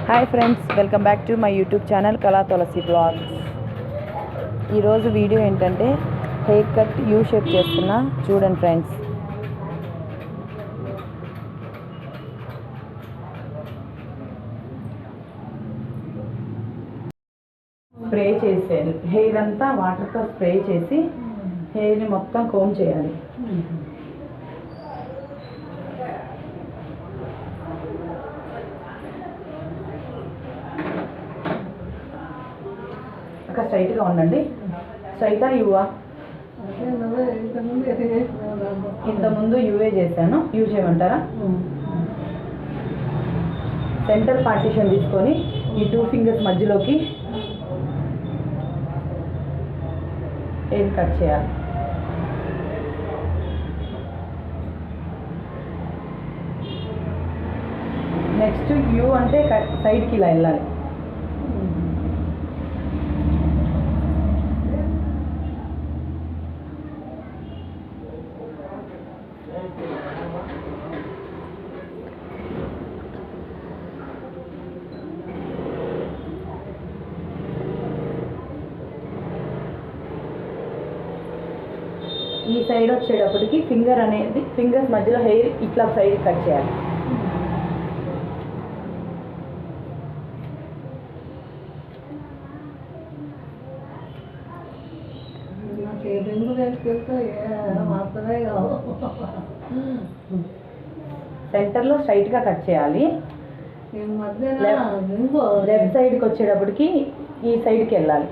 Hi friends, welcome back to my YouTube channel కళా తులసి blogs. ఈరోజు video ఏంటంటే hair cut U shape చేస్తున్నా. చూడండి ఫ్రెండ్స్. స్ప్రే చేసేయాలి, హెయిర్ అంతా వాటర్తో స్ప్రే చేసి హెయిర్ని మొత్తం కోమ్ చేయాలి. అక్కడ స్ట్రైట్గా ఉండండి. స్ట్రైటా యూవా? ఇంతకుముందు యూఏ చేశాను, యూ చేయమంటారా? సెంటర్ పార్టీషన్ తీసుకొని ఈ 2 ఫింగర్స్ మధ్యలోకి హెయిర్ కట్ చేయాలి. నెక్స్ట్ యూ అంటే సైడ్కి ఇలా వెళ్ళాలి. ఈ సైడ్ వచ్చేటప్పటికి ఫింగర్స్ మధ్యలో హెయిర్ ఇట్లా సైడ్ కట్ చేయాలి. సెంటర్లో స్ట్రైట్గా కట్ చేయాలి. లెఫ్ట్ సైడ్కి వచ్చేటప్పటికి ఈ సైడ్కి వెళ్ళాలి.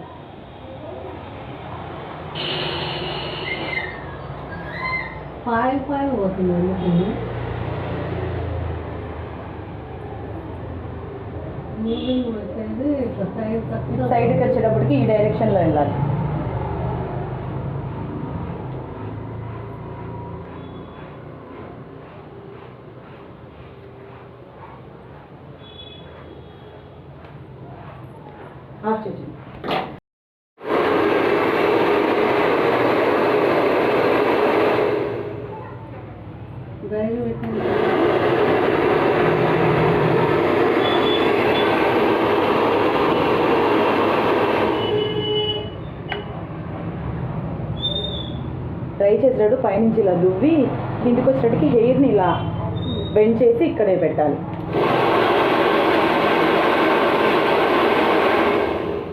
సైడ్కి వచ్చేటప్పటికి ఈ డైరెక్షన్లో వెళ్ళాలి. ఆఫ్ చేసి ట్రై చేసేటప్పుడు పైనుంచి ఇలా దువ్వి కిందికి వచ్చేటట్టుకి హెయిర్ని ఇలా బెండ్ చేసి ఇక్కడే పెట్టాలి.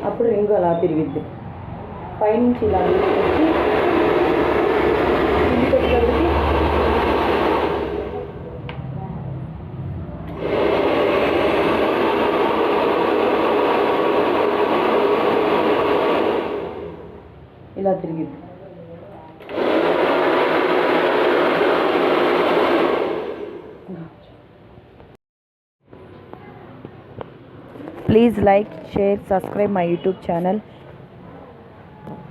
అప్పుడు రింగు అలా తిరిగిద్ది. పైనుంచి ఇలా తీసుకొచ్చి కిందికి వచ్చేటప్పటికి ఇలా తిరిగిద్ది. Please like, share, subscribe my YouTube channel.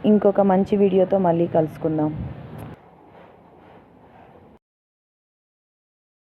ఇంకొక మంచి వీడియోతో మళ్ళీ కలుసుకుందాం.